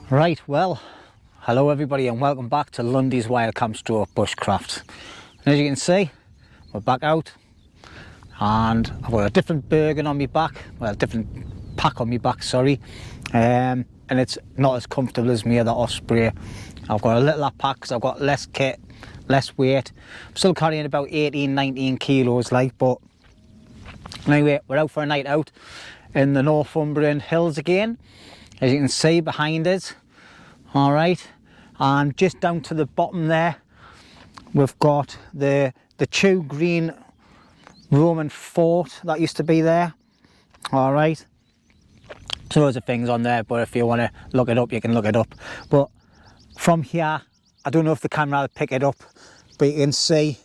Right, well, hello everybody and welcome back to Lundy's Wild Camp Stroke Bushcraft. And as you can see, we're back out and I've got a different Bergen on my back, well, a different pack on my back, sorry. And it's not as comfortable as me other Osprey. I've got a littler pack because I've got less kit, less weight. I'm still carrying about 18, 19 kilos like, but anyway, we're out for a night out in the Northumberland hills again. As you can see behind us, all right, and just down to the bottom there, we've got the Chew Green Roman fort that used to be there, all right. So loads of things on there, but if you want to look it up, you can look it up. But from here, I don't know if the camera will pick it up, but you can see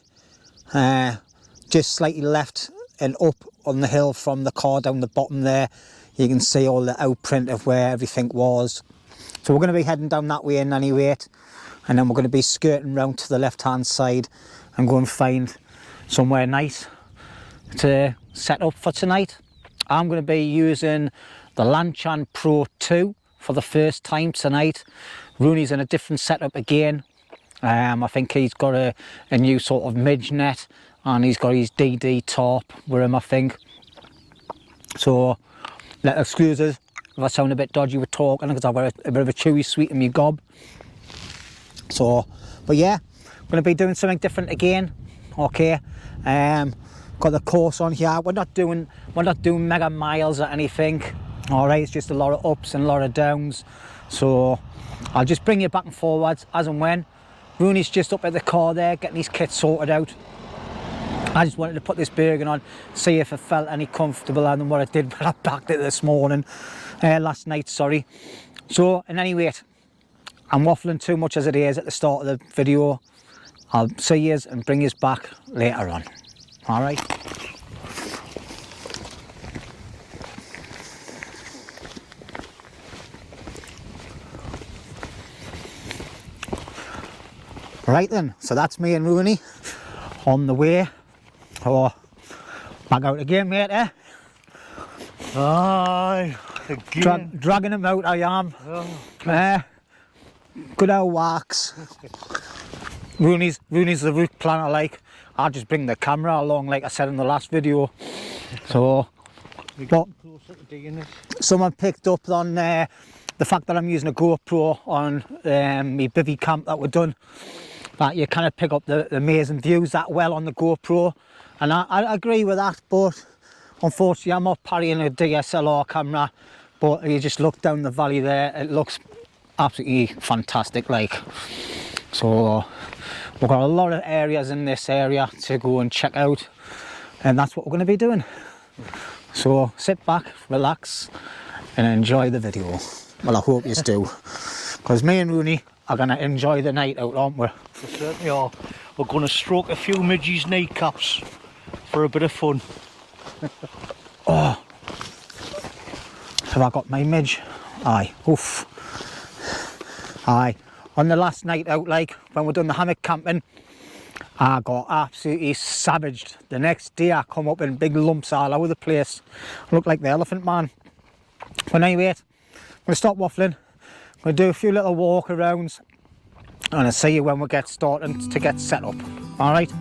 just slightly left and up on the hill from the car down the bottom there, you can see all the outprint of where everything was. So we're going to be heading down that way in any rate, and then we're going to be skirting round to the left hand side and go and find somewhere nice to set up for tonight. I'm going to be using the Lanshan Pro 2 for the first time tonight. Rooney's in a different setup again. I think he's got a new sort of midge net, and he's got his DD tarp with him, I think. So excuse us if I sound a bit dodgy with talking, because I've got a bit of a chewy sweet in my gob. So, but yeah, I'm going to be doing something different again. Okay, got the course on here. We're not doing mega miles or anything. All right, it's just a lot of ups and a lot of downs. So I'll just bring you back and forwards as and when. Rooney's just up at the car there, getting his kit sorted out. I just wanted to put this Bergen on, see if it felt any comfortable than what it did when I packed it this morning, last night, sorry. So, in any rate, I'm waffling too much as it is at the start of the video. I'll see you and bring you back later on. All right. Right then, so that's me and Rooney on the way. Oh, back out again, mate, eh? Aye, again. Dragging him out, I am. Oh, good old walks. Rooney's the route planner, like. I'll just bring the camera along, like I said in the last video. So, but someone picked up on the fact that I'm using a GoPro on my bivvy camp that we're done. That you kind of pick up the amazing views that well on the GoPro, and I agree with that, but unfortunately I'm not carrying a DSLR camera, but you just look down the valley there, it looks absolutely fantastic, like. So we've got a lot of areas in this area to go and check out, and that's what we're going to be doing. So sit back, relax and enjoy the video. Well, I hope you do, because me and Rooney are going to enjoy the night out, aren't we? we certainly are. We're going to stroke a few midges' kneecaps for a bit of fun. Oh, have I got my midge? Aye, oof. Aye, on the last night out, like when we're done the hammock camping, I got absolutely savaged. The next day I come up in big lumps all over the place. I look like the Elephant Man. But anyway, I'm going to stop waffling. I'm going to do a few little walk arounds, and I'll see you when we get starting to get set up. All right.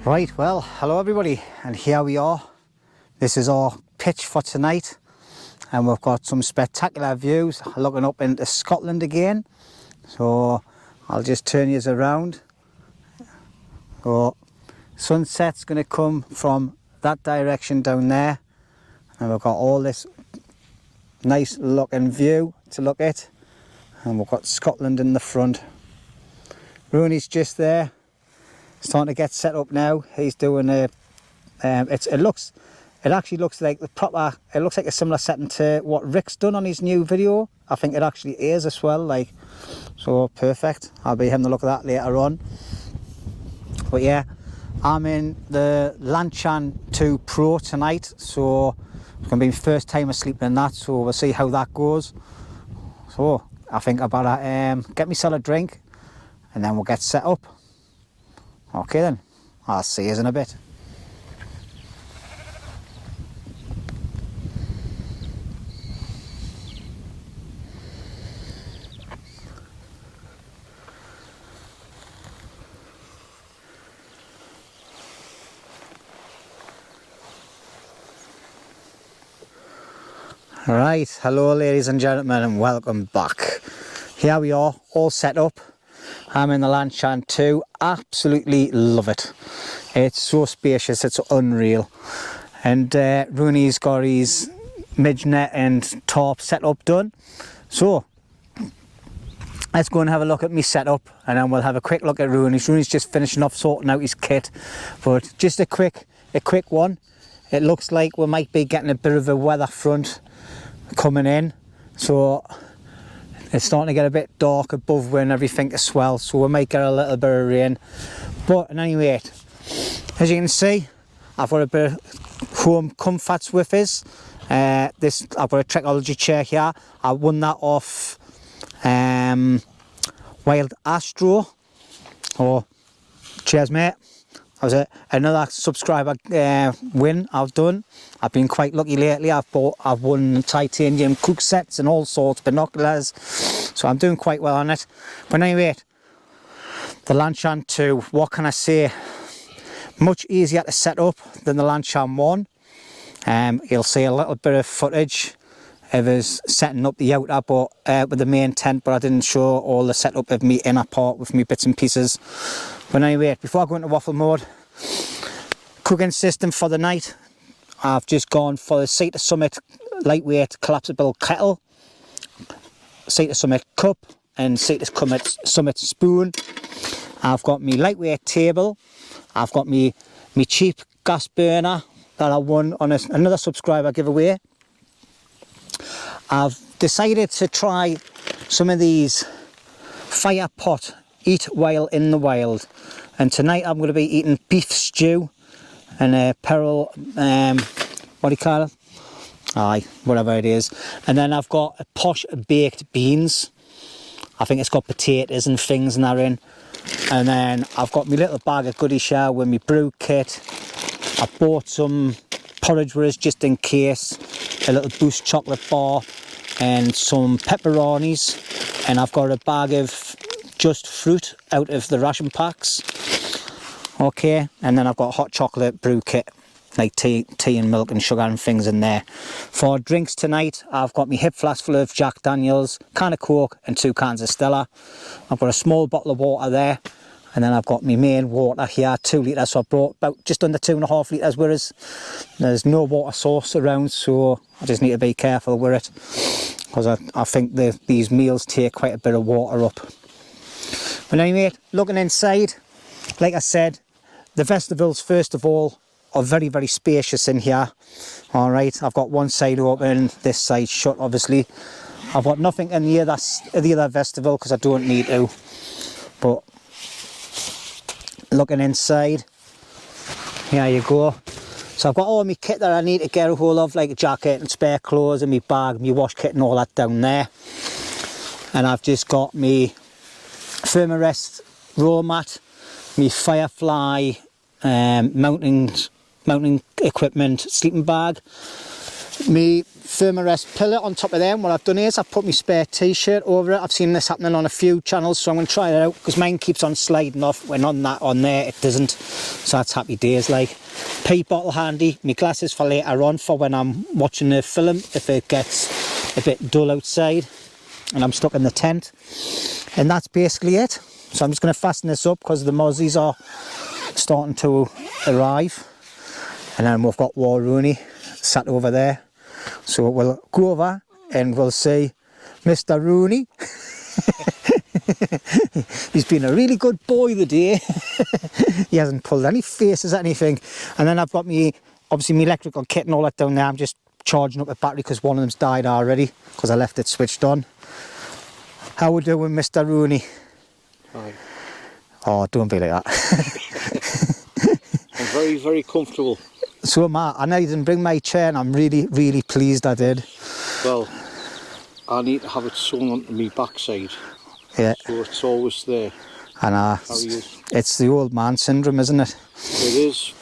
Right, well, hello everybody, and here we are. This is our pitch for tonight, and we've got some spectacular views looking up into Scotland again. So I'll just turn you around. So sunset's going to come from that direction down there, and we've got all this nice looking view to look at, and we've got Scotland in the front. Rooney's just there, starting to get set up now. He's doing a it actually looks like it looks like a similar setting to what Rick's done on his new video. I think it actually is as well, like, so perfect. I'll be having a look at that later on. But yeah, I'm in the lanshan 2 Pro tonight, so it's going to be my first time of sleeping in that, so we'll see how that goes. So I think I better get myself a drink and then we'll get set up. Okay then, I'll see you in a bit. Right, hello ladies and gentlemen, and welcome back. Here we are, all set up. I'm in the lanshan 2, absolutely love it. It's so spacious, it's unreal. And Rooney's got his midge net and tarp setup done. So let's go and have a look at me setup, and then we'll have a quick look at Rooney's. Rooney's just finishing off sorting out his kit, but just a quick one. It looks like we might be getting a bit of a weather front coming in, so it's starting to get a bit dark above where everything is swell, so we might get a little bit of rain. But at any rate, as you can see, I've got a bit of home comforts with us. I've got a Trekology chair here. I won that off Wild ASTRO. Oh, cheers mate. That was another subscriber win I've done. I've been quite lucky lately. I've won titanium cook sets and all sorts, binoculars. So I'm doing quite well on it. But anyway, the lanshan 2, what can I say? Much easier to set up than the lanshan 1. You'll see a little bit of footage of us setting up the outer but with the main tent, but I didn't show all the setup of me inner part with me bits and pieces. But anyway, before I go into waffle mode, cooking system for the night, I've just gone for the Sea to Summit lightweight collapsible kettle, Sea to Summit cup and Sea to Summit spoon. I've got my lightweight table. I've got me cheap gas burner that I won on another subscriber giveaway. I've decided to try some of these fire pot eat while in the wild, and tonight I'm going to be eating beef stew and a peril what do you call it? Aye, whatever it is. And then I've got a posh baked beans. I think it's got potatoes and things in there in. And then I've got my little bag of goodie share with my brew kit. I bought some porridge with us just in case, a little Boost chocolate bar and some pepperonis, and I've got a bag of just fruit out of the ration packs. Okay, and then I've got a hot chocolate brew kit, like tea and milk and sugar and things in there. For drinks tonight, I've got my hip flask full of Jack Daniels, can of Coke and 2 cans of Stella. I've got a small bottle of water there, and then I've got my main water here, 2 litres, so I brought about just under 2.5 litres with us. There's no water source around, so I just need to be careful with it, because I think these meals take quite a bit of water up. But anyway, looking inside, like I said, the vestibules first of all are very, very spacious in here. All right, I've got one side open, this side shut obviously. I've got nothing in the other vestibule because I don't need to. But looking inside, here you go. So I've got all my kit that I need to get a hold of, like a jacket and spare clothes and my bag, my wash kit and all that down there. And I've just got my Thermarest roll mat, my Firefly mounting equipment sleeping bag, me firmer rest pillar on top of them. What I've done is I've put my spare t-shirt over it. I've seen this happening on a few channels, so I'm going to try it out because mine keeps on sliding off. When on there it doesn't, so that's happy days. Like, pee bottle handy, my glasses for later on for when I'm watching the film if it gets a bit dull outside and I'm stuck in the tent. And that's basically it. So I'm just going to fasten this up because the mozzies are starting to arrive. And then we've got Rooney sat over there. So we'll go over and we'll see Mr. Rooney. He's been a really good boy today. He hasn't pulled any faces at anything. And then I've got obviously my electrical kit and all that down there. I'm just charging up a battery because one of them's died already because I left it switched on. How we doing, Mr. Rooney? Hi. Oh, don't be like that. I'm very, very comfortable. So am I. I know you didn't bring my chair and I'm really, really pleased I did. Well, I need to have it sewn onto my backside. Yeah. So it's always there. And it's the old man syndrome, isn't it? It is.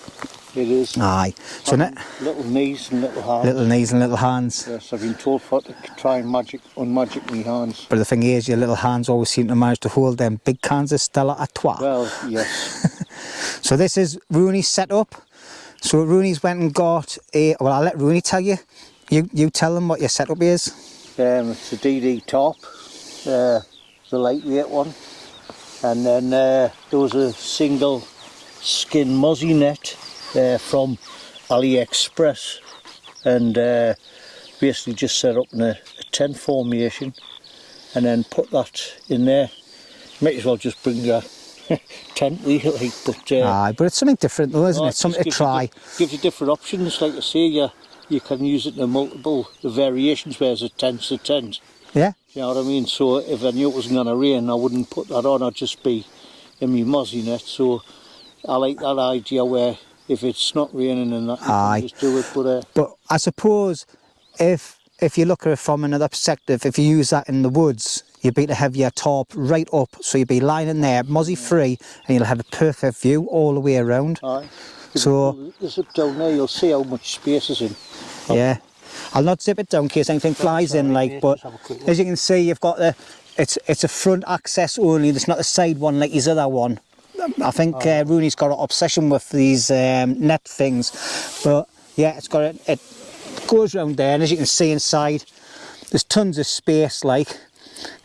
It is. Aye. So little knees and little hands. Little knees and little hands. Yes, I've been told to try and unmagic my hands. But the thing is, your little hands always seem to manage to hold them big cans of Stella Artois. Well, yes. So this is Rooney's setup. So Rooney's went and got well, I'll let Rooney tell you. You tell them what your setup is. It's a DD tarp, the lightweight one. And then there was a single skin mozzie net from AliExpress. And basically just set up in a tent formation. And then put that in there. Might as well just bring your tent really, but it's something different though, isn't it? Something to try. Gives you different options, like I say, you can use it in multiple variations, whereas a tent's a tent. Yeah. You know what I mean? So if I knew it wasn't going to rain, I wouldn't put that on, I'd just be in my mozzie net. So I like that idea where if it's not raining and that, you can just do it. But I suppose if you look at it from another perspective, if you use that in the woods, you'd be to have your tarp right up, so you'd be lying in there, mozzie free, and you'll have a perfect view all the way around. Aye. So zip down there, you'll see how much space is in. Yeah. I'll not zip it down in case anything flies in, like, but as you can see, you've got it's a front access only, it's not a side one like his other one. I think Rooney's got an obsession with these net things, but yeah, it goes round there, and as you can see inside, there's tons of space, like,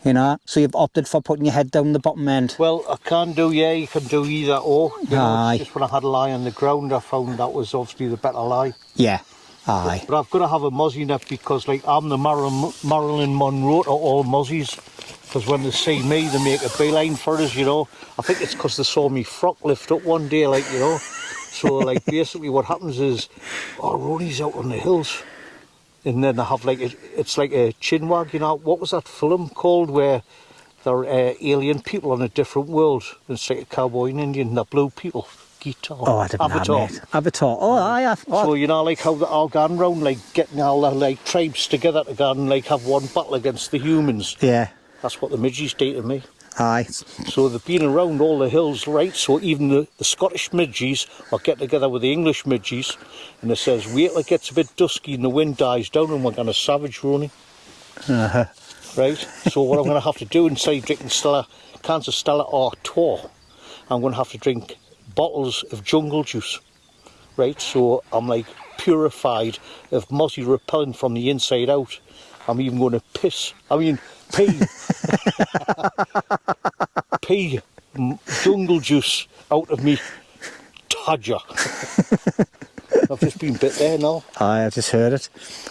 you know, so you've opted for putting your head down the bottom end. Well, you can do either or. You know, it's just when I had a lie on the ground, I found that was obviously the better lie. Yeah, aye. But I've got to have a mozzie net because, like, I'm the Marilyn Monroe to all mozzies. Because when they see me, they make a beeline for us, you know. I think it's because they saw me frock lift up one day, like, you know. So, like, basically what happens is, Roney's out on the hills. And then they have, like, it's like a chinwag, you know. What was that film called where they're alien people on a different world? It's like a cowboy and Indian, they're blue people. Guitar. Oh, I didn't know, mate. Avatar. Oh, aye. So, you know, like how they're all gone round, like, getting all the, like, tribes together to go and, like, have one battle against the humans. Yeah. That's what the midges do to me. Aye. So they've been around all the hills, right? So even the Scottish midges are getting together with the English midges, and it says, wait till it gets a bit dusky and the wind dies down and we're going to savage Rooney. Right? So what I'm going to have to do, instead of drinking cans of Stella Artois, I'm going to have to drink bottles of jungle juice. Right? So I'm like purified of mozzie repellent from the inside out. I'm even going to pee jungle juice out of me tadger. I've just been bit there now. Aye, I just heard it.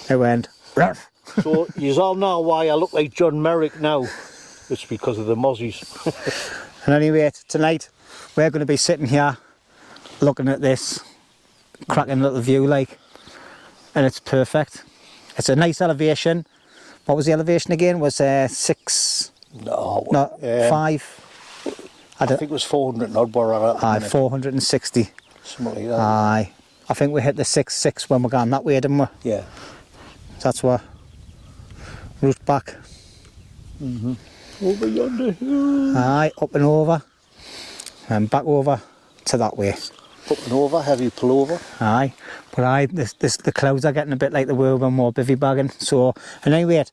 It went. Ruff. So you all know why I look like John Merrick now. It's because of the mozzies. And anyway, tonight we're going to be sitting here looking at this cracking little view, like, and it's perfect. It's a nice elevation. What was the elevation again? Was 6? No, 5. I think it was 400 and odd bar at Aye, 460. Something like that. Aye. I think we hit the 6 when we're going that way, didn't we? Yeah. That's what route back. Over yonder hill. Aye, up and over. And back over to that way. Up and over, heavy pullover. Aye, but the clouds are getting a bit like the world when more bivvy bagging. So, and anyway,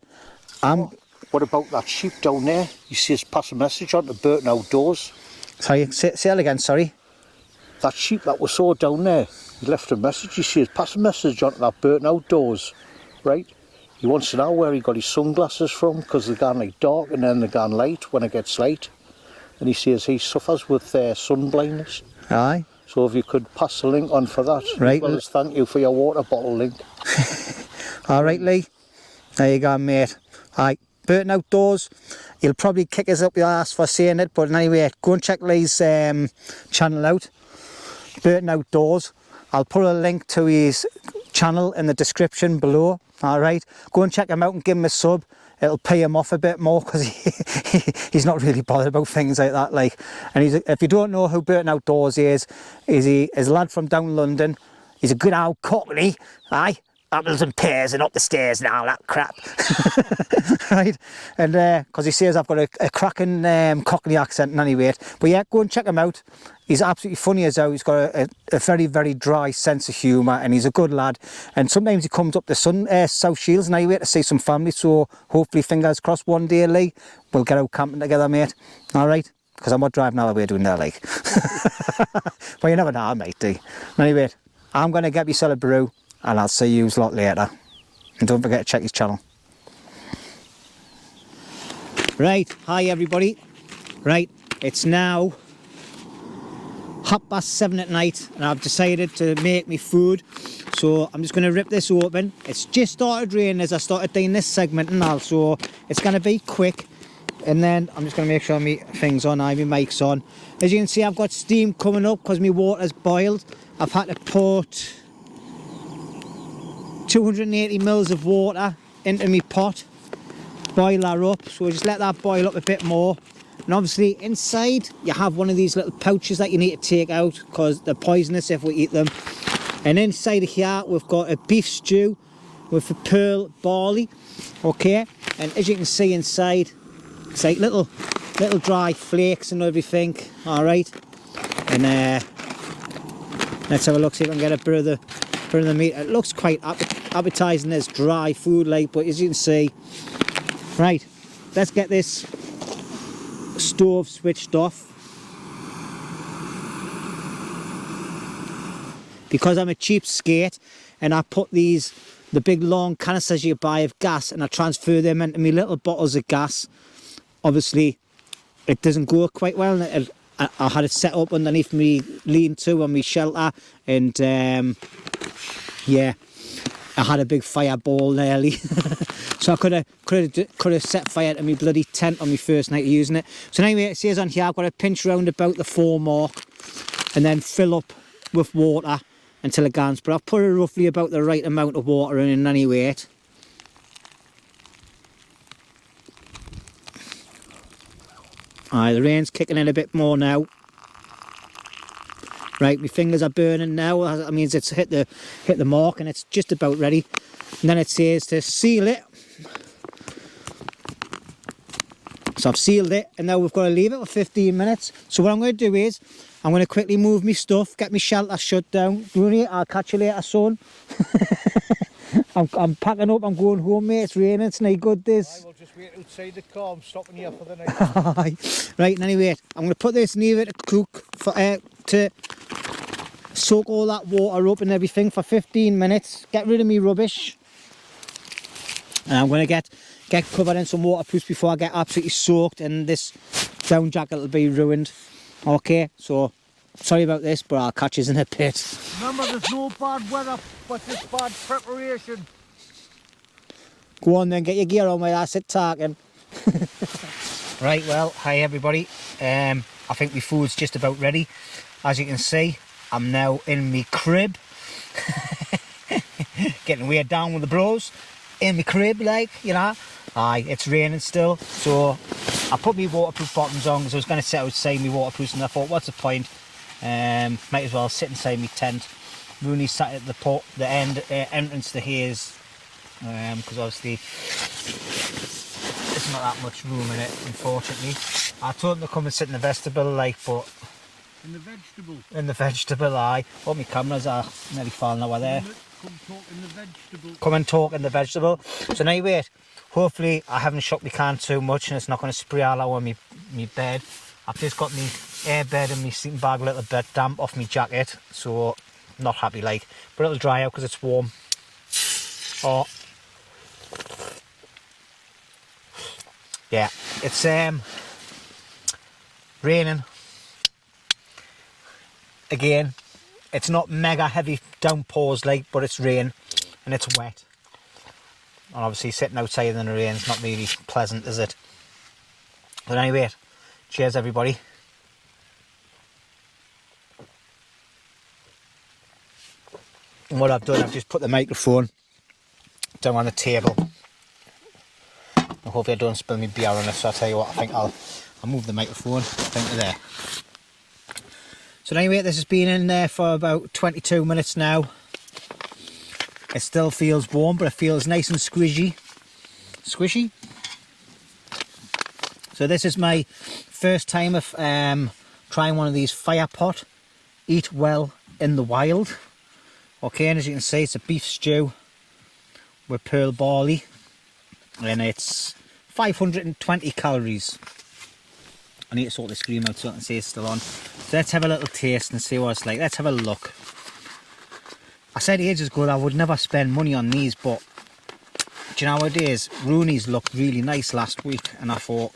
What about that sheep down there? You see us pass a message on to Burton Outdoors. Sorry, say that again, sorry. That sheep that we saw down there, he left a message. You see us pass a message on to that Burton Outdoors, right? He wants to know where he got his sunglasses from, because they're gone like dark and then they're gone light when it gets light. And he says he suffers with sun blindness. Aye. So if you could pass the link on for that. Right. Well, thank you for your water bottle link. All right, Lee. There you go, mate. Aye, Burton Outdoors. He'll probably kick us up the arse for saying it, but anyway, go and check Lee's channel out. Burton Outdoors. I'll put a link to his channel in the description below. All right, go and check him out and give him a sub. It'll pay him off a bit more, because he's not really bothered about things like that. Like, and if you don't know who Burton Outdoors is a lad from down London. He's a good old cockney, aye, apples and pears and up the stairs and all that crap. Right, and because he says I've got a cracking cockney accent anyway. But yeah, go and check him out. He's absolutely funny as hell. He's got a very, very dry sense of humour, and he's a good lad. And sometimes he comes up to South Shields anyway to see some family. So hopefully, fingers crossed, one day, Lee, we'll get out camping together, mate. All right? Because I'm not driving all the way doing that, like. But you never know, mate, do you? Anyway, I'm going to get myself a brew, and I'll see you a lot later. And don't forget to check his channel. Right, hi everybody. Right, it's now 7:30 at night, and I've decided to make me food. So I'm just going to rip this open. It's just started raining as I started doing this segment and all, so it's going to be quick. And then I'm just going to make sure my thing's on, my mic's on. As you can see, I've got steam coming up because my water's boiled. I've had to put 280 mils of water into my pot, boil that up. So just let that boil up a bit more. And obviously inside you have one of these little pouches that you need to take out because they're poisonous if we eat them. And inside of here we've got a beef stew with a pearl barley, okay? And as you can see inside, it's like little dry flakes and everything. All right, and let's have a look, see if I can get a bit of the meat. It looks quite appetizing as dry food, like, but as you can see, right, let's get this stove switched off. Because I'm a cheapskate and I put the big long canisters you buy of gas and I transfer them into my little bottles of gas. Obviously it doesn't go quite well, and I had it set up underneath me lean-to on my shelter, and yeah, I had a big fireball nearly. So I could have set fire to my bloody tent on my first night of using it. So anyway, it says on here I've got to pinch round about the 4 mark and then fill up with water until it gans. But I've put it roughly about the right amount of water in anyway. Alright, the rain's kicking in a bit more now. Right, my fingers are burning now. That means it's hit the mark and it's just about ready. And then it says to seal it. So I've sealed it, and now we've got to leave it for 15 minutes. So what I'm going to do is, I'm going to quickly move my stuff, get my shelter shut down. Rooney, I'll catch you later, son. I'm packing up, I'm going home, mate. It's raining, it's no good, this. I will just wait outside the car. I'm stopping here for the night. Right, and anyway, I'm going to put this near it to cook, to soak all that water up and everything for 15 minutes. Get rid of me rubbish. And I'm going to get covered in some waterproofs before I get absolutely soaked, and this down jacket will be ruined. Okay, so sorry about this, but I'll catch you in a bit. Remember, there's no bad weather, but there's bad preparation. Go on then, get your gear on while I sit talking. Right, well, hi everybody. I think my food's just about ready. As you can see, I'm now in my crib. Getting weighed down with the bros. In my crib, like, you know. Aye, it's raining still, so I put my waterproof bottoms on because I was going to sit outside my waterproofs, and I thought, what's the point? Might as well sit inside my tent. Rooney sat at the entrance to his, because obviously there's not that much room in it, unfortunately. I told him to come and sit in the vestibule, like, but In the vegetable. In the vegetable, aye. Oh, my cameras are nearly falling over there. Come talk in the vegetable. Come and talk in the vegetable. So now wait, hopefully I haven't shook my can too much and it's not going to spray all over me bed. I've just got my air bed and my sleeping bag a little bit damp off my jacket, so not happy like, but it'll dry out because it's warm. Oh, yeah, it's raining again. It's not mega heavy downpours like, but it's rain and it's wet. And obviously sitting outside in the rain is not really pleasant, is it? But anyway, cheers everybody. And what I've done, I've just put the microphone down on the table. I hope I don't spill me beer on it, so I'll tell you what, I think I'll move the microphone down to there. So anyway, this has been in there for about 22 minutes now. It still feels warm, but it feels nice and squishy. Squishy? So this is my first time of trying one of these fire pot Eat Well in the Wild. Okay, and as you can see, it's a beef stew with pearl barley. And it's 520 calories. I need to sort the screen out so I can see it's still on. So let's have a little taste and see what it's like. Let's have a look. I said ages ago that I would never spend money on these, but do you know what it is? Rooney's looked really nice last week, and I thought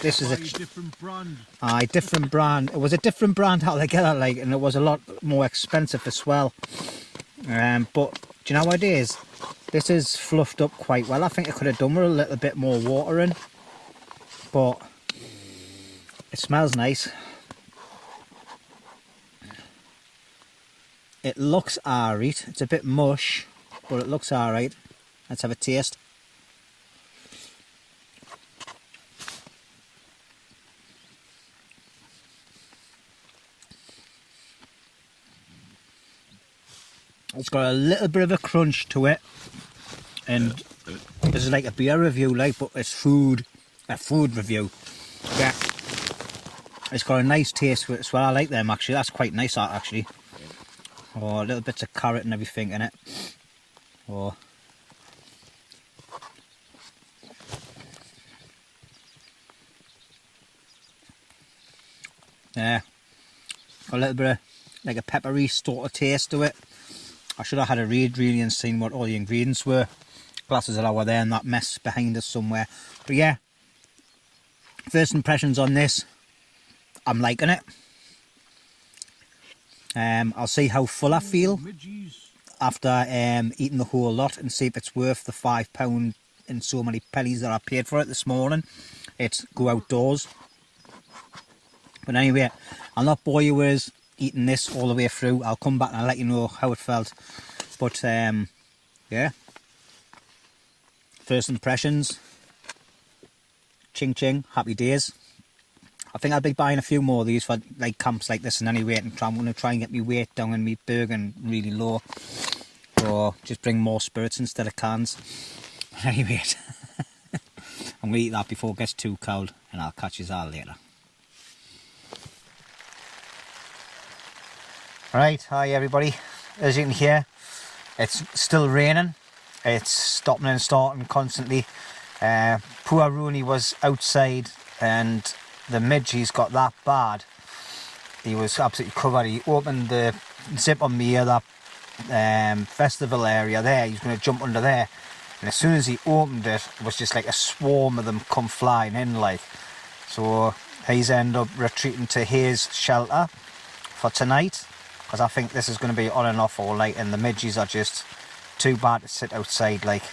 this is a different brand. Different brand. It was a different brand altogether, like, and it was a lot more expensive as well. But do you know what it is? This is fluffed up quite well. I think I could have done with a little bit more water in, but it smells nice. It looks alright. It's a bit mush, but it looks alright. Let's have a taste. It's got a little bit of a crunch to it, and this is like a beer review, like, but it's food, a food review. Yeah, it's got a nice taste to it as well. I like them actually. That's quite nice, that actually. Oh, little bits of carrot and everything in it. Oh. Yeah, got a little bit of like a peppery sort of taste to it. I should have had a read really and seen what all the ingredients were. Glasses are over there and that mess behind us somewhere. But yeah, first impressions on this, I'm liking it. I'll see how full I feel after eating the whole lot and see if it's worth the £5 and so many pennies that I paid for it this morning. It's go outdoors. But anyway, I'll not bore you with eating this all the way through. I'll come back and I'll let you know how it felt. But yeah, first impressions, ching ching, happy days. I think I'll be buying a few more of these for like camps like this and anyway, and I'm going to try and get my weight down and my burgen really low, or just bring more spirits instead of cans. Anyway, I'm going to eat that before it gets too cold, and I'll catch you all later. Right, hi everybody. As you can hear, it's still raining. It's stopping and starting constantly. Poor Rooney was outside and the midges got that bad. He was absolutely covered. He opened the zip on me that festival area there. He was going to jump under there, and as soon as he opened it, it was just like a swarm of them come flying in like. So he's ended up retreating to his shelter for tonight, because I think this is going to be on and off all night, and the midges are just too bad to sit outside. Like,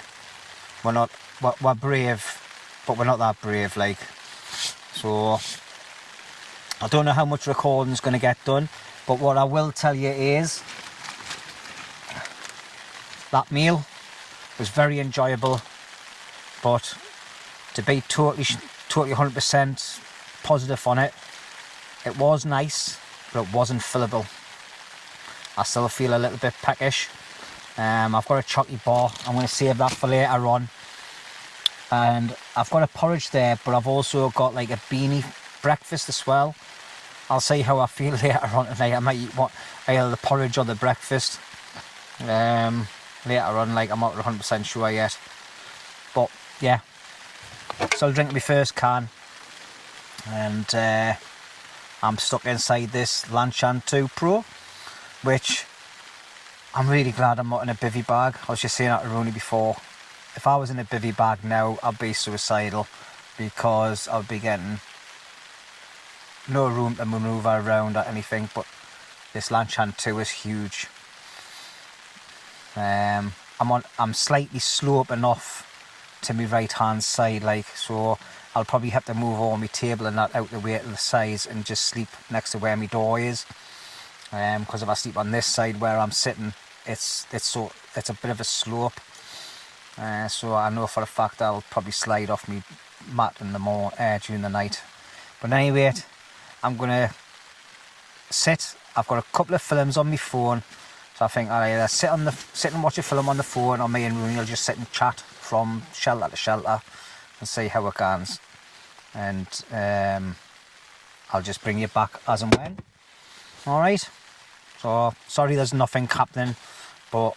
we're brave, but we're not that brave like. So I don't know how much recording is going to get done, but what I will tell you is that meal was very enjoyable, but to be totally 100% positive on it, it was nice, but it wasn't fillable. I still feel a little bit peckish. I've got a chocolate bar. I'm going to save that for later on. And I've got a porridge there, but I've also got like a beanie breakfast as well. I'll see how I feel later on tonight. I might eat either the porridge or the breakfast. Later on, like, I'm not 100% sure yet. But yeah, so I'll drink my first can, and I'm stuck inside this Lanshan 2 Pro, which I'm really glad I'm not in a bivvy bag. I was just saying that to Rooney before. If I was in a bivvy bag now, I'd be suicidal, because I'd be getting no room to manoeuvre around or anything. But this Lanshan 2 is huge. I'm slightly sloping off to my right hand side, like, so I'll probably have to move all my table and that out the way to the sides and just sleep next to where my door is, because if I sleep on this side where I'm sitting, it's a bit of a slope, so I know for a fact I'll probably slide off my mat in the during the night. But anyway, I'm gonna sit. I've got a couple of films on my phone, so I think I'll either sit and watch a film on the phone, or me and Rooney will just sit and chat from shelter to shelter and see how it goes. And I'll just bring you back as and when. Alright, so sorry there's nothing happening, but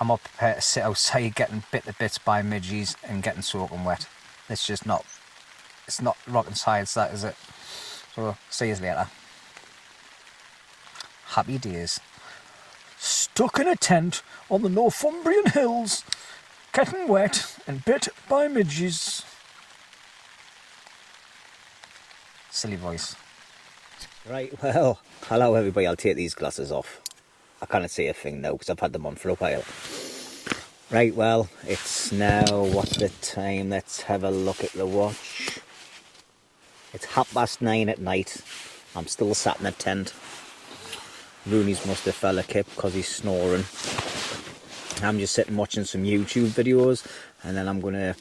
I'm not prepared to sit outside getting bit to bits by midges and getting soaking wet. It's just not, it's not rocket science, that, is it? So see you later. Happy days. Stuck in a tent on the Northumberland hills, getting wet and bit by midges. Silly voice. Right, well, hello everybody. I'll take these glasses off. I can't see a thing now because I've had them on for a while. Right, well, it's now, what's the time? Let's have a look at the watch. It's 9:30 at night. I'm still sat in the tent. Rooney's must have fell asleep because he's snoring. I'm just sitting watching some YouTube videos, and then I'm gonna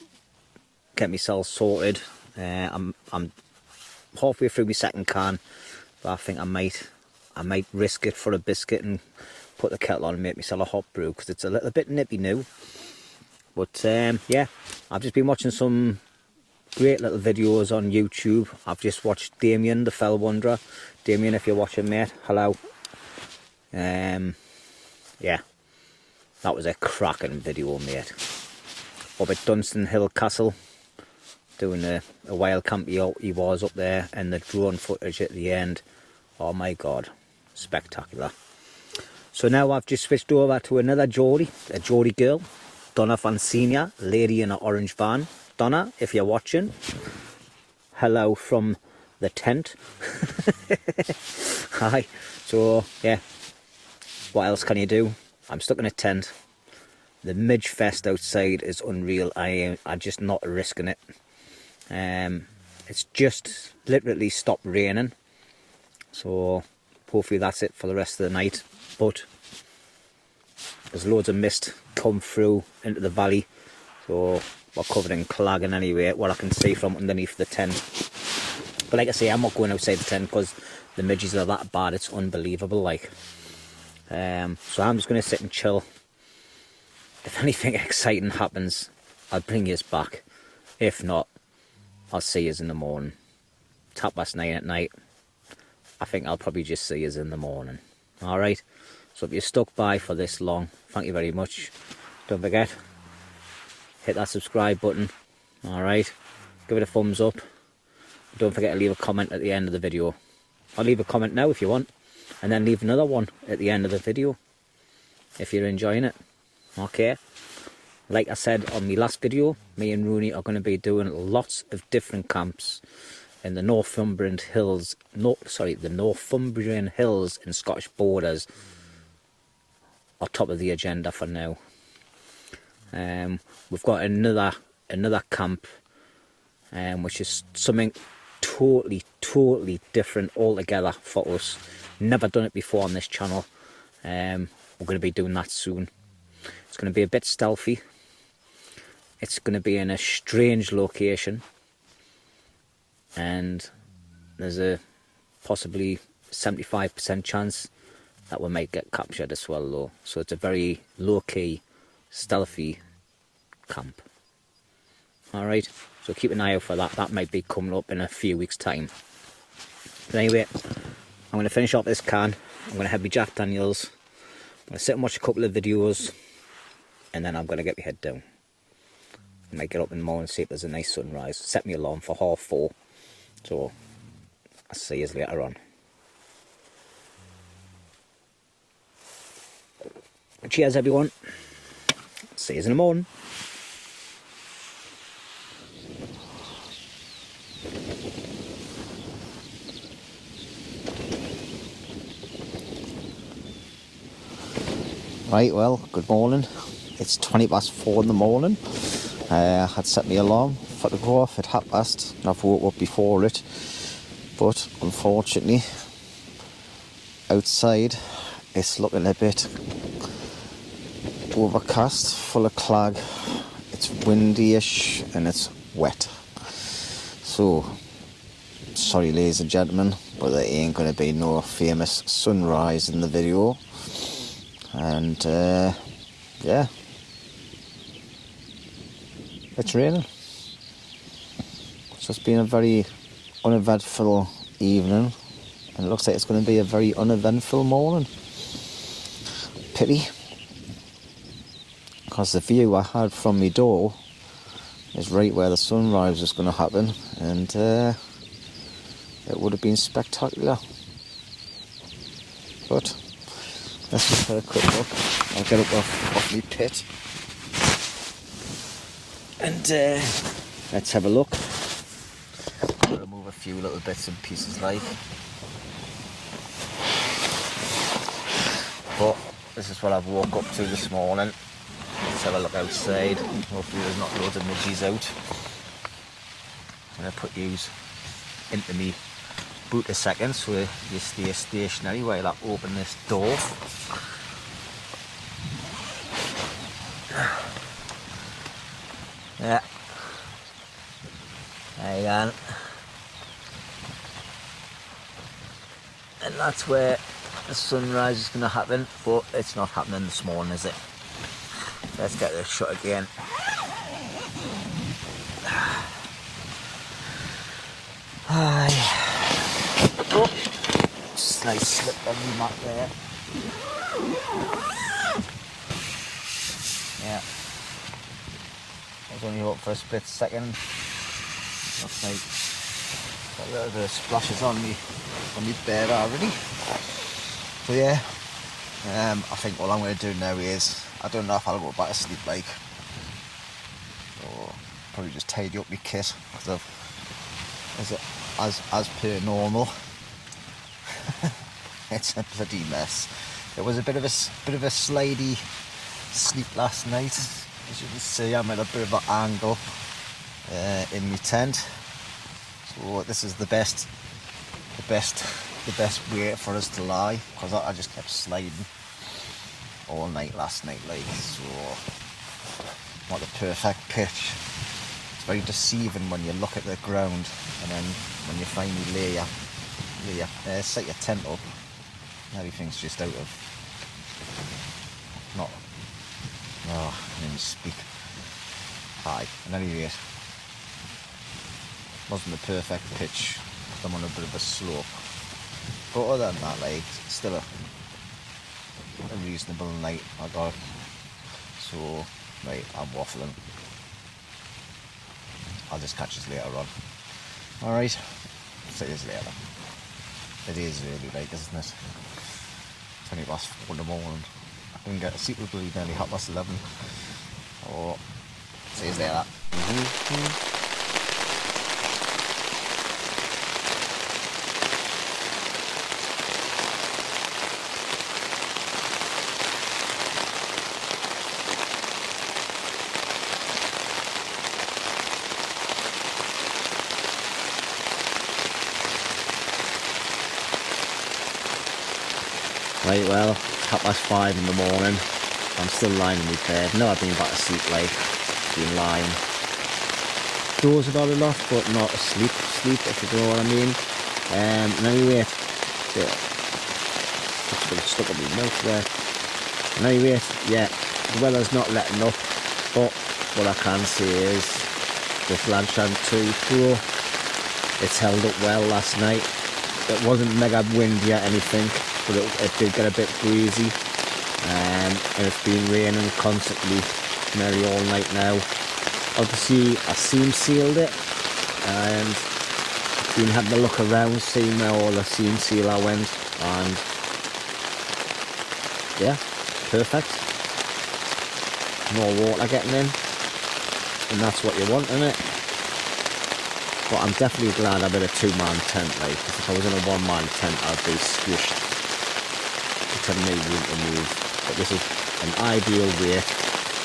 get myself sorted. I'm halfway through my second can, but I think I might risk it for a biscuit and put the kettle on and make myself a hot brew, because it's a little bit nippy now. But yeah, I've just been watching some great little videos on YouTube. I've just watched Damien, the Fell Wanderer. Damien, if you're watching, mate, hello. Yeah, that was a cracking video, mate. Up at Dunstan Hill Castle, doing a wild camp he was up there, and the drone footage at the end. Oh my god, spectacular. So now I've just switched over to another Geordie, a Geordie girl, Donna Fancinia, lady in an orange van. Donna, if you're watching, hello from the tent. Hi. So yeah, what else can you do? I'm stuck in a tent. The midge fest outside is unreal. I'm just not risking it. It's just literally stopped raining, so hopefully that's it for the rest of the night. But there's loads of mist come through into the valley, so we're covered in clagging anyway, what I can see from underneath the tent. But like I say, I'm not going outside the tent because the midges are that bad, it's unbelievable, like. So I'm just going to sit and chill. If anything exciting happens, I'll bring you back. If not, I'll see you in the morning. It's 9:30 at night. I think I'll probably just see you in the morning. Alright, so if you're stuck by for this long, thank you very much. Don't forget, hit that subscribe button. Alright, give it a thumbs up. Don't forget to leave a comment at the end of the video. I'll leave a comment now if you want, and then leave another one at the end of the video if you're enjoying it. Okay, like I said on my last video, me and Rooney are going to be doing lots of different camps in the Northumberland Hills, the Northumbrian Hills and Scottish borders are top of the agenda for now. We've got another camp, which is something totally different altogether for us. Never done it before on this channel. We're going to be doing that soon. It's going to be a bit stealthy. It's going to be in a strange location, and there's a possibly 75% chance that we might get captured as well though. So it's a very low-key, stealthy camp. Alright, so keep an eye out for that. That might be coming up in a few weeks' time. But anyway, I'm going to finish off this can. I'm going to have my Jack Daniels. I'm going to sit and watch a couple of videos, and then I'm going to get my head down. I might get up in the morning and see if there's a nice sunrise. Set me alarm for 4:30. So I'll see you later on. Cheers everyone. See you in the morning. Right, well, good morning. It's 4:20 in the morning. I had set my alarm for to go off at past, and I've woke up before it. But unfortunately, outside it's looking a bit overcast, full of clag. It's windy-ish and it's wet. So, sorry ladies and gentlemen, but there ain't going to be no famous sunrise in the video. And yeah, it's raining. It's just been a very uneventful evening, and it looks like it's going to be a very uneventful morning. Pity, because the view I had from my door is right where the sunrise is going to happen, and it would have been spectacular. But let's just have a quick look. I'll get up off my pit and let's have a look. I'll remove a few little bits and pieces like. But this is what I've woke up to this morning. Let's have a look outside. Hopefully there's not loads of midges out. I'm going to put yous into me boot a second so you stay stationary while I open this door. Yeah. There you go. And that's where the sunrise is going to happen, but it's not happening this morning, is it? Let's get this shot again. Oh, slight slip on the mat there. Yeah. I was only up for a split second. Looks like got a little bit of splashes on me bed already. So yeah, I think what I'm going to do now is, I don't know if I'll go back to sleep like, or probably just tidy up my kit, because as per normal, it's a bloody mess. It was a bit of a slidey sleep last night. As you can see, I'm at a bit of an angle in my tent. So this is the best way for us to lie, because I just kept sliding all night last night, like, so not the perfect pitch. It's very deceiving when you look at the ground, and then when you finally set your tent up, everything's just out of, not, oh, I can't even speak. Hi, at any rate, wasn't the perfect pitch, I'm on a bit of a slope, but other than that, like, still a reasonable night I got. So right, I'm waffling. I'll just catch us later on. Alright, see you later. It is really late, isn't it? 4:20 in the morning. I couldn't get a sleep till nearly 11:30. Oh, see you later. Right, well, 5:30 in the morning. I'm still lying in my bed. No, I've been back to sleep, like, been lying. Dozed about a lot, but not asleep, if you know what I mean. And anyway, yeah, it's a bit stuck in my mouth there. And anyway, yeah, the weather's not letting up, but what I can say is this Lanshan 2 Pro, it's held up well last night. It wasn't mega windy or anything, but it did get a bit breezy. And it's been raining constantly nearly all night now. Obviously I seam sealed it and been having a look around, seeing where all the seam sealer went, and yeah, perfect. No water getting in, and that's what you want, isn't it? But I'm definitely glad I'm in a two-man tent, like, because if I was in a one-man tent I'd be squished. It's a need room to move. But this is an ideal weight,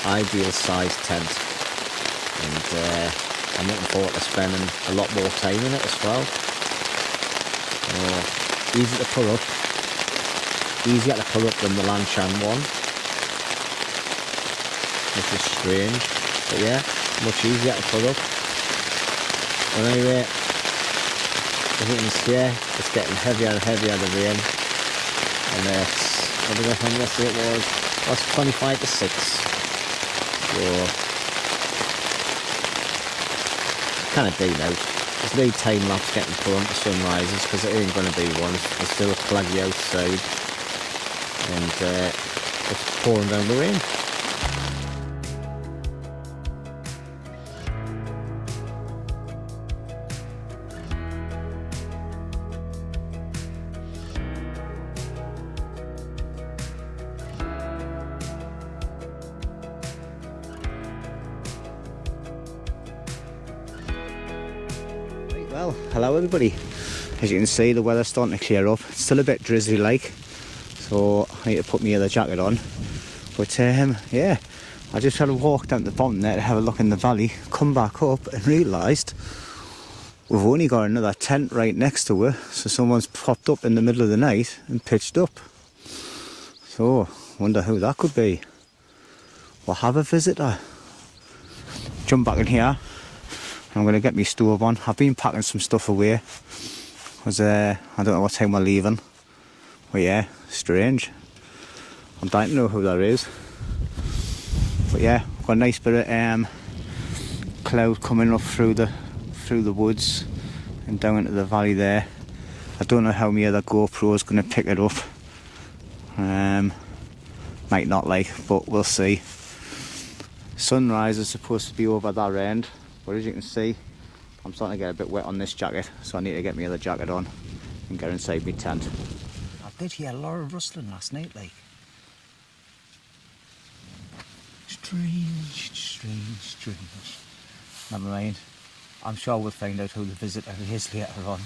ideal size tent, and I'm looking forward to spending a lot more time in it as well. Easy to put up, easier to put up than the lanshan one, which is strange, but yeah, much easier to put up. But anyway, as you can see, it's getting heavier and heavier, the rain, and it's, what did I think yesterday it was 25 to 6, so kind of day now. There's no time lapse getting put on to sunrises because it ain't going to be one. It's still claggy outside, and it's pouring down the rain. Well, hello everybody. As you can see, the weather's starting to clear up. It's still a bit drizzly like, so I need to put my other jacket on. But yeah, I just had a walk down to the bottom there to have a look in the valley, come back up and realised we've only got another tent right next to it, so someone's popped up in the middle of the night and pitched up. So, wonder who that could be. We'll have a visitor. Jump back in here. I'm going to get my stove on. I've been packing some stuff away because I don't know what time we're leaving. But yeah, strange. I'm dying to know who that is. But yeah, got a nice bit of cloud coming up through the woods and down into the valley there. I don't know how my other GoPro is going to pick it up. Might not like, but we'll see. Sunrise is supposed to be over that end. But as you can see, I'm starting to get a bit wet on this jacket, so I need to get my other jacket on and get inside my tent. I did hear a lot of rustling last night, like. Strange. Never mind. I'm sure we'll find out who the visitor is later on.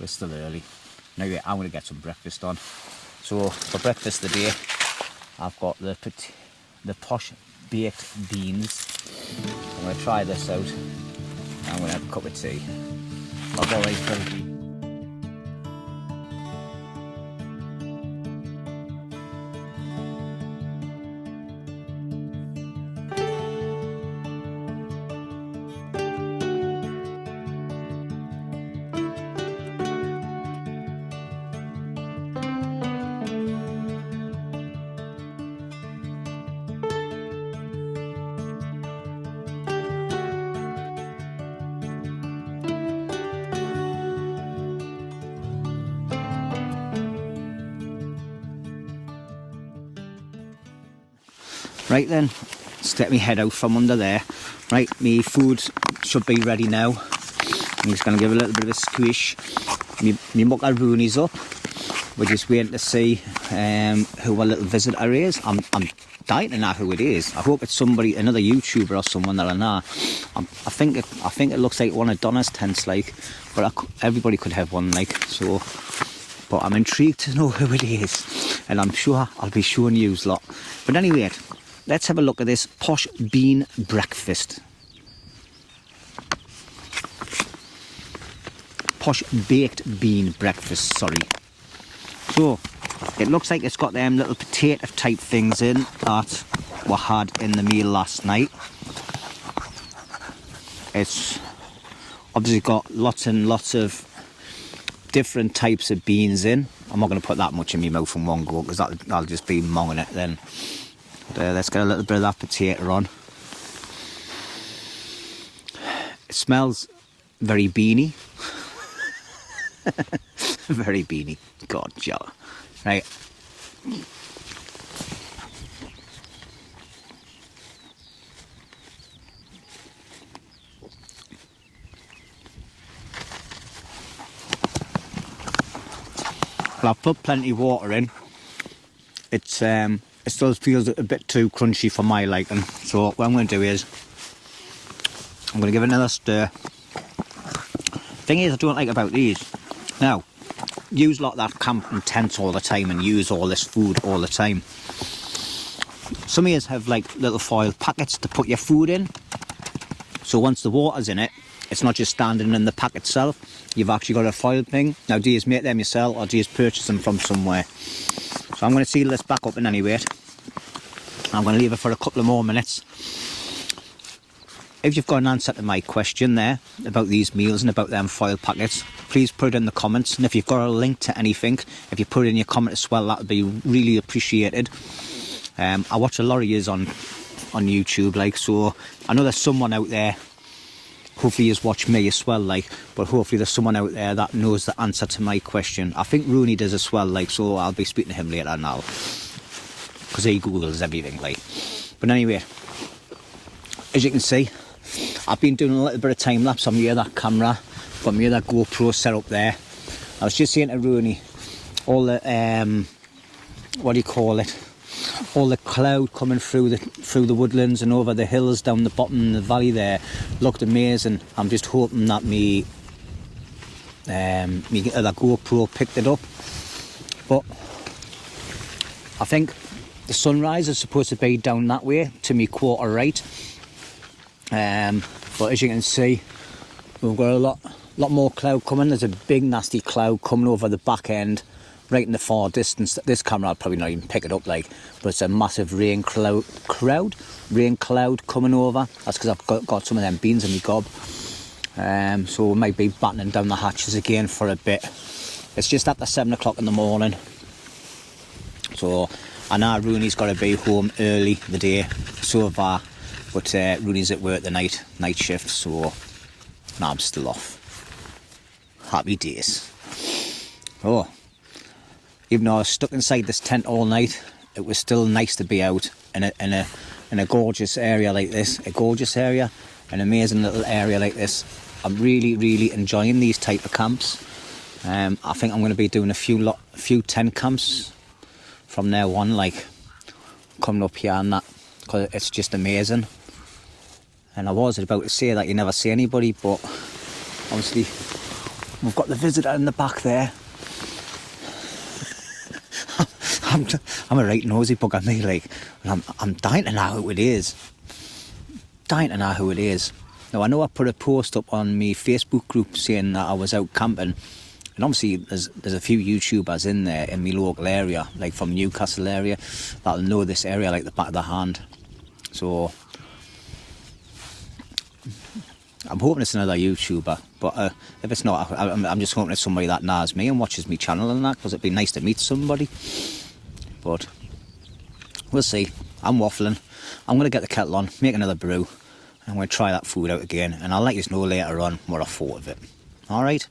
We're still early. Anyway, I'm going to get some breakfast on. So for breakfast today, I've got the posh baked beans. I'm going to try this out. I'm going to have a cup of tea. I'll go right for it. Right then, step me head out from under there. Right, me food should be ready now. I'm just going to give it a little bit of a squish. Me mucker Rooney's up. We're just waiting to see who our little visitor is. I'm dying to know who it is. I hope it's somebody, another YouTuber or someone that I know. I think it looks like one of Donna's tents, like, but everybody could have one, like, so. But I'm intrigued to know who it is, and I'm sure I'll be showing you a lot. But anyway, let's have a look at this posh bean breakfast. Posh baked bean breakfast, sorry. So, it looks like it's got them little potato type things in that we had in the meal last night. It's obviously got lots and lots of different types of beans in. I'm not going to put that much in my mouth in one go because that'll just be monging it then. But, let's get a little bit of that potato on. It smells very beany. Very beanie. God, Joe. Right. Well, I've put plenty of water in. It still feels a bit too crunchy for my liking. So what I'm going to do is I'm going to give it another stir. Thing is, I don't like about these. Now, use a lot of that camping tents all the time and use all this food all the time. Some of these have like little foil packets to put your food in. So once the water's in it, it's not just standing in the pack itself. You've actually got a foil thing. Now, do you make them yourself or do you purchase them from somewhere? So I'm going to seal this back up in any rate. I'm going to leave it for a couple of more minutes. If you've got an answer to my question there about these meals and about them foil packets, please put it in the comments. And if you've got a link to anything, if you put it in your comment as well, that would be really appreciated. I watch a lot of yous on YouTube, like, so I know there's someone out there. Hopefully you've watched me as well, like, but hopefully there's someone out there that knows the answer to my question. I think Rooney does as well, like, so I'll be speaking to him later now, because he Googles everything, like. But anyway, as you can see, I've been doing a little bit of time lapse on my other camera, got my other GoPro set up there. I was just saying to Rooney, all the what do you call it? All the cloud coming through the woodlands and over the hills down the bottom of the valley there looked amazing. I'm just hoping that me other GoPro picked it up. But I think the sunrise is supposed to be down that way to me quarter right. But as you can see, we've got a lot more cloud coming. There's a big nasty cloud coming over the back end, right in the far distance. This camera I'll probably not even pick it up, like, but it's a massive rain cloud coming over. That's because I've got some of them beans in my gob. So we might be battening down the hatches again for a bit. It's just after 7 o'clock in the morning. So I know Rooney's got to be home early the day, so have I. But Rooney's at work the night shift, so now I'm still off. Happy days. Oh, even though I was stuck inside this tent all night, it was still nice to be out in a gorgeous area like this. A gorgeous area, an amazing little area like this. I'm really enjoying these type of camps. I think I'm going to be doing a few tent camps from now on, like coming up here and that, because it's just amazing. And I was about to say that you never see anybody, but obviously we've got the visitor in the back there. I'm a right nosy bug at me, like, and I'm dying to know who it is. Now I know I put a post up on my Facebook group saying that I was out camping, and obviously there's a few YouTubers in there in my local area, like from Newcastle area, that'll know this area like the back of their hand. So I'm hoping it's another YouTuber, but if it's not, I'm just hoping it's somebody that knows me and watches my channel and that, because it'd be nice to meet somebody. But we'll see. I'm waffling. I'm going to get the kettle on, make another brew, and I'm going to try that food out again, and I'll let you know later on what I thought of it. Alright?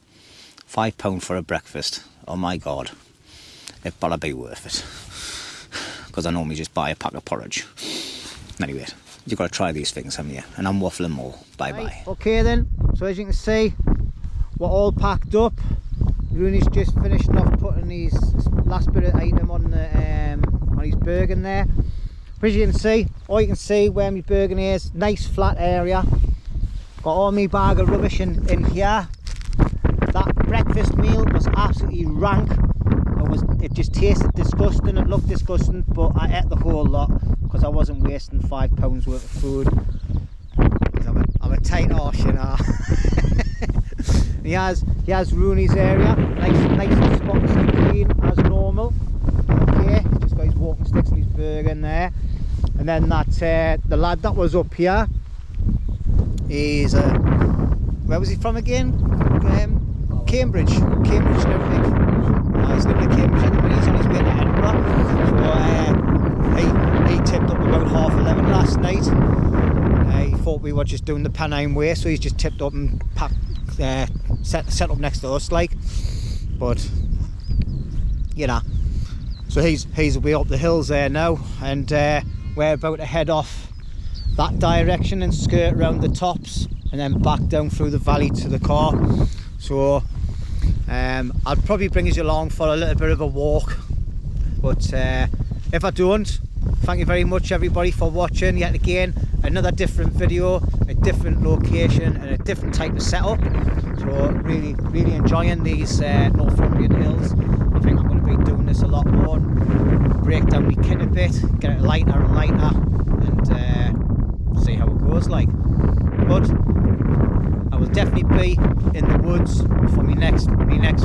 £5 for a breakfast. Oh my god. It better be worth it. Because I normally just buy a pack of porridge. Anyway, you've got to try these things, haven't you? And I'm waffling more. Bye bye. Right, okay then, so as you can see, we're all packed up. Rooney's just finishing off putting his last bit of item on his Bergen there. But as you can see, all you can see where my Bergen is, nice flat area. Got all my bag of rubbish in here. That breakfast meal was absolutely rank. It just tasted disgusting, it looked disgusting, but I ate the whole lot because I wasn't wasting £5 worth of food. I'm a tight arse, you know. he has Rooney's area, nice and spotless and clean as normal. Okay, he's just got his walking sticks and his Bergen there. And then that the lad that was up here, he's where was he from again? Cambridge and everything. He's living in Cambridge at the minute, he's on his way to Edinburgh. So he tipped up about 11:30 last night. He thought we were just doing the Pennine Way, so he's just tipped up and set up next to us, like. But you know. So he's way up the hills there now, and we're about to head off that direction and skirt around the tops and then back down through the valley to the car. So I'll probably bring you along for a little bit of a walk, but if I don't, thank you very much everybody for watching yet again. Another different video, a different location and a different type of setup. So really enjoying these Northumberland hills. I think I'm going to be doing this a lot more, break down my kit a bit, get it lighter and lighter, and see how it goes like. But I will definitely be in the woods for my next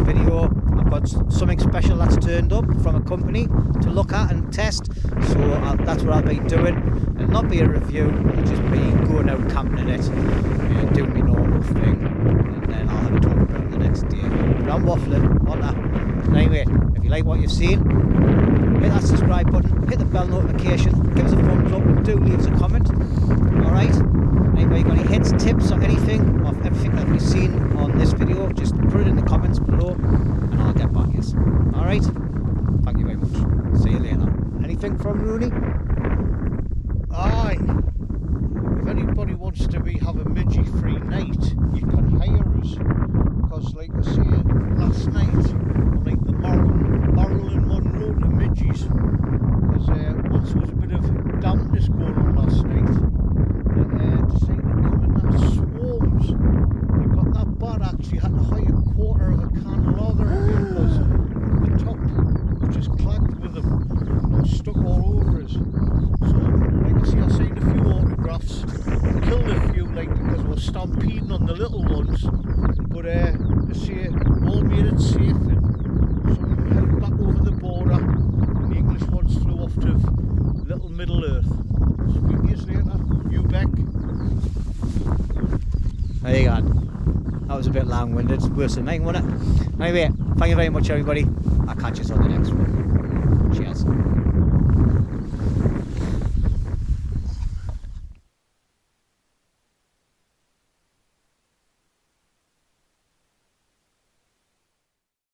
video. I've got something special that's turned up from a company to look at and test, so that's what I'll be doing. It'll not be a review, it'll just be going out camping in it and doing my normal thing, and then I'll have a talk about it the next day. But I'm waffling, aren't I? Anyway, if you like what you've seen, hit that subscribe button, hit the bell notification, give us a thumbs up, and do leave us a comment. Alright? Anybody got any hints, tips or anything of everything that we've seen on this video, just put it in the comments below and I'll get back to you. Alright? Thank you very much. See you later. Anything from Rooney? Aye. If anybody wants to have a midgie free night, you can hire us. Because like I say, last night, on like the Marilyn Monroe to midges. Because once there was a bit of dampness going on last night, decided to come in that swarms. It got that bad actually, had to hire a quarter of a can of lager because the top was just clagged with them. It was stuck all over us. So, like I say, I signed a few autographs, killed a few like because we were stampeding on the little ones. But they say all made it safe, and some of them headed back over the border, and the English ones flew off to little Middle Earth. Speak to you later. You back? There you go. That was a bit long-winded. Worse than mine, wasn't it? Anyway, thank you very much everybody. I'll catch you on the next one.